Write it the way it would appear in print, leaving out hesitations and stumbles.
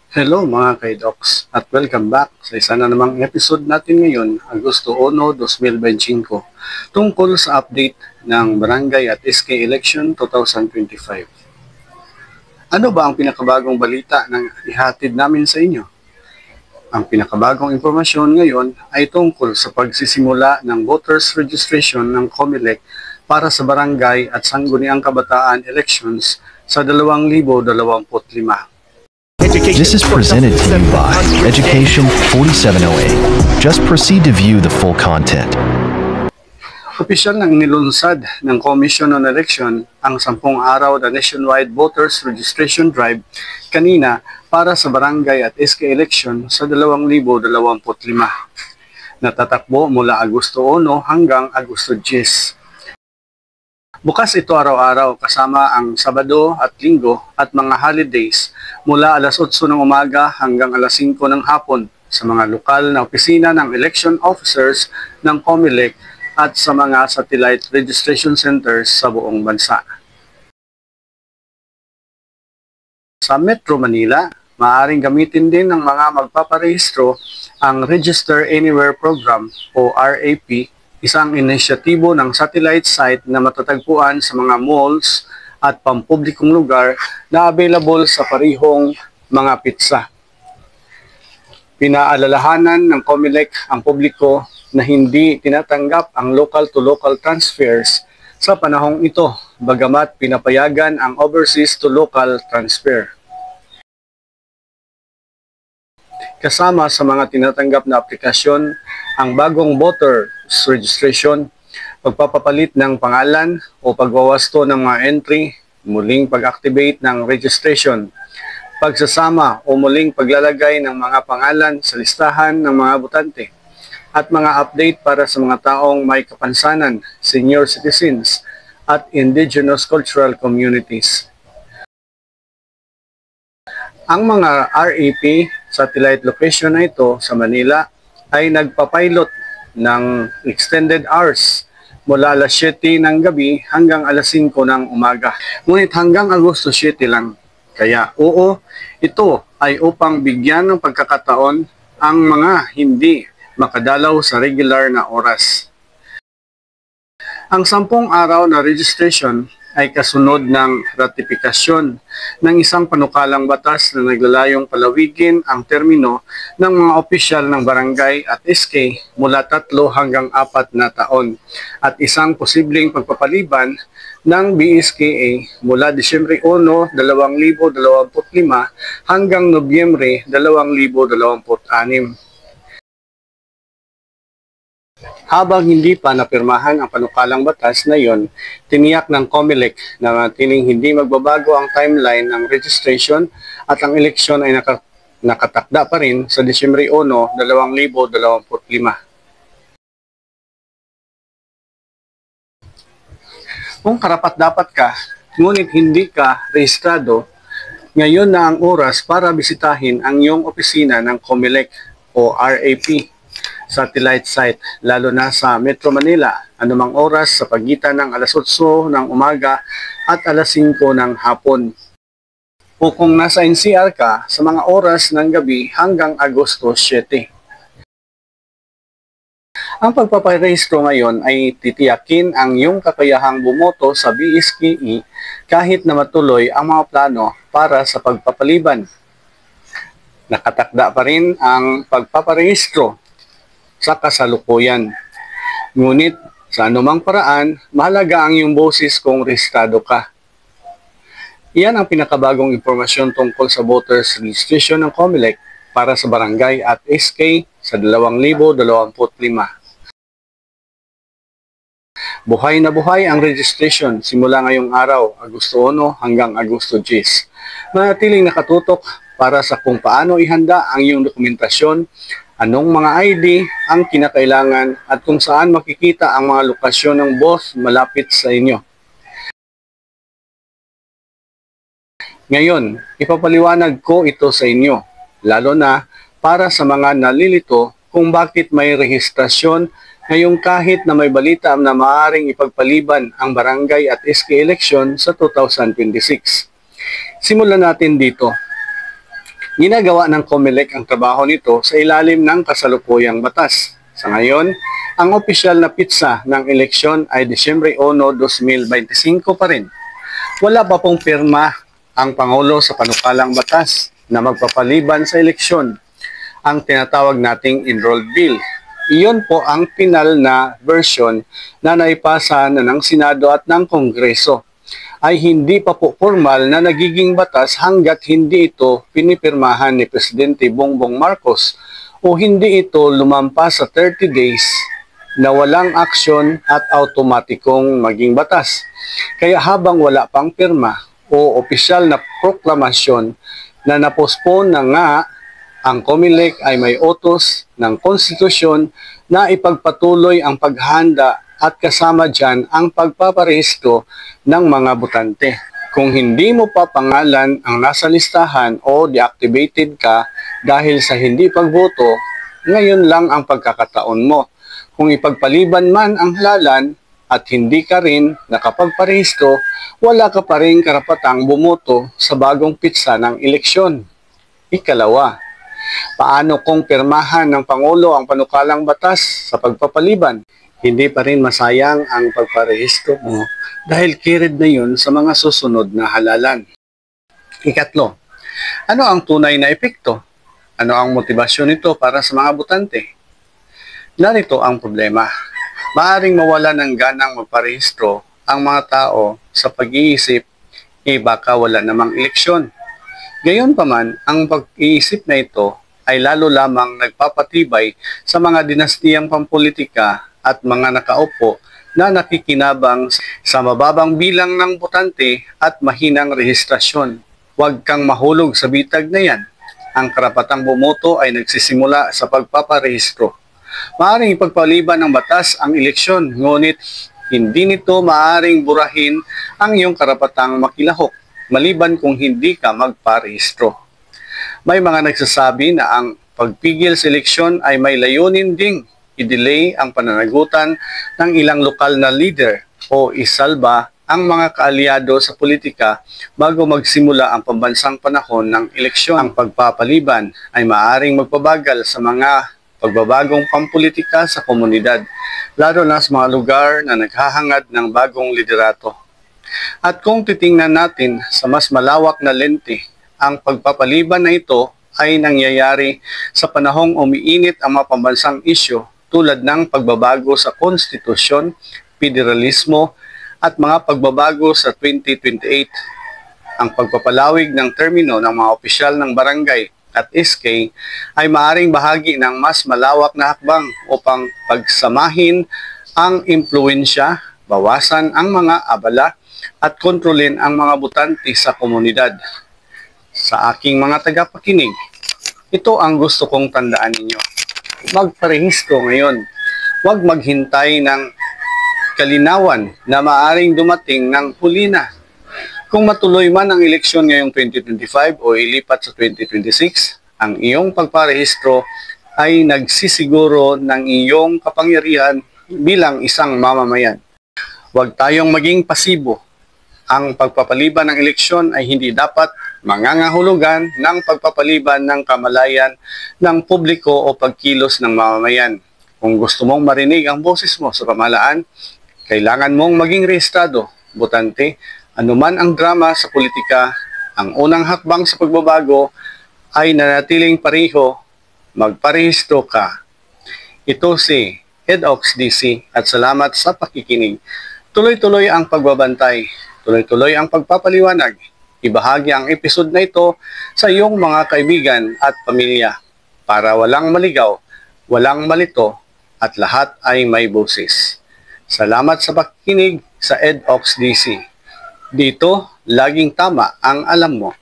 Hello mga kaidoks at welcome back sa isa na namang episode natin ngayon, Agosto 1, 2025, tungkol sa update ng Barangay at SK Election 2025. Ano ba ang pinakabagong balita na ihatid namin sa inyo? Ang pinakabagong impormasyon ngayon ay tungkol sa pagsisimula ng voters registration ng COMELEC para sa barangay at sangguniang kabataan elections sa 2025. This is presented to you by Education 4708. Just proceed to view the full content. Opisyal nang nilunsad ng Commission on Election ang 10 araw na nationwide voters registration drive kanina para sa barangay at SK election sa 2025. Natatakbo mula Agosto 1 hanggang Agosto 10. Bukas ito araw-araw kasama ang Sabado at Linggo at mga holidays mula alas 8 ng umaga hanggang alas 5 ng hapon sa mga lokal na opisina ng election officers ng COMELEC at sa mga satellite registration centers sa buong bansa. Sa Metro Manila, maaaring gamitin din ng mga magpaparehistro ang Register Anywhere Program o RAP, isang inisyatibo ng satellite site na matatagpuan sa mga malls at pampublikong lugar na available sa parihong mga pitsa. Pinaalalahanan ng COMELEC ang publiko na hindi tinatanggap ang local-to-local transfers sa panahong ito, bagamat pinapayagan ang overseas-to-local transfer. Kasama sa mga tinatanggap na aplikasyon, ang bagong voter registration, pagpapapalit ng pangalan o pagwawasto ng mga entry, muling pag-activate ng registration, pagsasama o muling paglalagay ng mga pangalan sa listahan ng mga botante, at mga update para sa mga taong may kapansanan, senior citizens, at indigenous cultural communities. Ang mga RAP satellite location na ito sa Manila ay nagpapilot ng extended hours mula alas 7 ng gabi hanggang alas 5 ng umaga. Ngunit hanggang Agosto 7 lang. Kaya oo, ito ay upang bigyan ng pagkakataon ang mga hindi makadalaw sa regular na oras. Ang 10 araw na registration ay kasunod ng ratifikasyon ng isang panukalang batas na naglalayong palawigin ang termino ng mga opisyal ng barangay at SK mula 3 hanggang 4 na taon at isang posibleng pagpapaliban ng BSKA mula Disyembre 1, 2025 hanggang Nobyembre 2026. Habang hindi pa napirmahan ang panukalang batas na iyon, tiniyak ng COMELEC na manatiling hindi magbabago ang timeline ng registration at ang eleksyon ay nakatakda pa rin sa Disyembre 1, 2025. Kung karapat-dapat ka, ngunit hindi ka rehistrado, ngayon na ang oras para bisitahin ang iyong opisina ng COMELEC o RAP satellite site, lalo na sa Metro Manila, anumang oras sa pagitan ng alas 8 ng umaga at alas 5 ng hapon. O kung nasa NCR ka, sa mga oras ng gabi hanggang Agosto 7. Ang pagpaparehistro ngayon ay titiyakin ang iyong kakayahang bumoto sa BSKE kahit na matuloy ang mga plano para sa pagpapaliban. Nakatakda pa rin ang pagpaparehistro sa kasalukuyan. Ngunit sa anumang paraan, mahalaga ang iyong boses kung rehistrado ka. Iyan ang pinakabagong impormasyon tungkol sa voters registration ng COMELEC para sa barangay at SK sa 2025. Buhay na buhay ang registration simula ngayong araw, Agosto 1 hanggang Agosto 10. Manatiling nakatutok para sa kung paano ihanda ang iyong dokumentasyon, anong mga ID ang kinakailangan at kung saan makikita ang mga lokasyon ng booth malapit sa inyo. Ngayon, ipapaliwanag ko ito sa inyo, lalo na para sa mga nalilito kung bakit may rehistrasyon ngayong kahit na may balita na maaaring ipagpaliban ang barangay at SK election sa 2026. Simulan natin dito. Ginagawa ng COMELEC ang trabaho nito sa ilalim ng kasalukuyang batas. Sa ngayon, ang opisyal na pitsa ng eleksyon ay Disyembre 1, 2025 pa rin. Wala pa pong pirma ang Pangulo sa panukalang batas na magpapaliban sa eleksyon, ang tinatawag nating enrolled bill. Iyon po ang final na version na naipasa na ng Senado at ng Kongreso. Ay hindi pa po formal na nagiging batas hanggat hindi ito pinipirmahan ni Presidente Bongbong Marcos o hindi ito lumampas sa 30 days na walang aksyon at automatikong maging batas. Kaya habang wala pang pirma o opisyal na proklamasyon na napospone na nga, ang COMELEC ay may utos ng konstitusyon na ipagpatuloy ang paghahanda at kasama dyan ang pagpaparehistro ng mga botante. Kung hindi mo pa pangalan ang nasa listahan o deactivated ka dahil sa hindi pagboto, ngayon lang ang pagkakataon mo. Kung ipagpaliban man ang halalan at hindi ka rin nakapagparehistro, wala ka pa rin karapatang bumoto sa bagong pitsa ng eleksyon. Ikalawa, paano kung pirmahan ng Pangulo ang panukalang batas sa pagpapaliban? Hindi pa rin masayang ang pagparehistro mo dahil kirid na yun sa mga susunod na halalan. Ikatlo, ano ang tunay na epekto? Ano ang motibasyon nito para sa mga botante? Narito ang problema. Maaaring mawala ng ganang magparehistro ang mga tao sa pag-iisip, baka wala namang eleksyon. Gayunpaman, ang pag-iisip na ito ay lalo lamang nagpapatibay sa mga dinastiyang pampolitika at mga nakaupo na nakikinabang sa mababang bilang ng botante at mahinang rehistrasyon. Huwag kang mahulog sa bitag na yan. Ang karapatang bumoto ay nagsisimula sa pagpaparehistro. Maaaring ipagpaliban ng batas ang eleksyon, ngunit hindi nito maaaring burahin ang iyong karapatang makilahok, maliban kung hindi ka magparehistro. May mga nagsasabi na ang pagpigil sa eleksyon ay may layunin ding i-delay ang pananagutan ng ilang lokal na leader o isalba ang mga kaalyado sa politika bago magsimula ang pambansang panahon ng eleksyon. Ang pagpapaliban ay maaaring magpabagal sa mga pagbabagong pampolitika sa komunidad, lalo na sa mga lugar na naghahangad ng bagong liderato. At kung titingnan natin sa mas malawak na lente, ang pagpapaliban na ito ay nangyayari sa panahong umiinit ang mga pambansang isyu tulad ng pagbabago sa konstitusyon, federalismo, at mga pagbabago sa 2028. Ang pagpapalawig ng termino ng mga opisyal ng barangay at SK ay maaring bahagi ng mas malawak na hakbang upang pagsamahin ang impluensya, bawasan ang mga abala, at kontrolin ang mga botante sa komunidad. Sa aking mga tagapakinig, ito ang gusto kong tandaan ninyo. Magparehistro ngayon. Huwag maghintay ng kalinawan na maaring dumating ng huli na. Kung matuloy man ang eleksyon ngayong 2025 o ilipat sa 2026, ang iyong pagparehistro ay nagsisiguro ng iyong kapangyarihan bilang isang mamamayan. Huwag tayong maging pasibo. Ang pagpapaliban ng eleksyon ay hindi dapat mangangahulugan ng pagpapaliban ng kamalayan ng publiko o pagkilos ng mamamayan. Kung gusto mong marinig ang boses mo sa pamahalaan, kailangan mong maging rehistrado, botante, anuman ang drama sa politika, ang unang hakbang sa pagbabago ay nanatiling pareho, magparehistro ka. Ito si EDOX DC at salamat sa pakikinig. Tuloy-tuloy ang pagbabantay, tuloy-tuloy ang pagpapaliwanag. Ibahagi ang episode na ito sa iyong mga kaibigan at pamilya para walang maligaw, walang malito at lahat ay may boses. Salamat sa pakikinig sa EDOX DC. Dito, laging tama ang alam mo.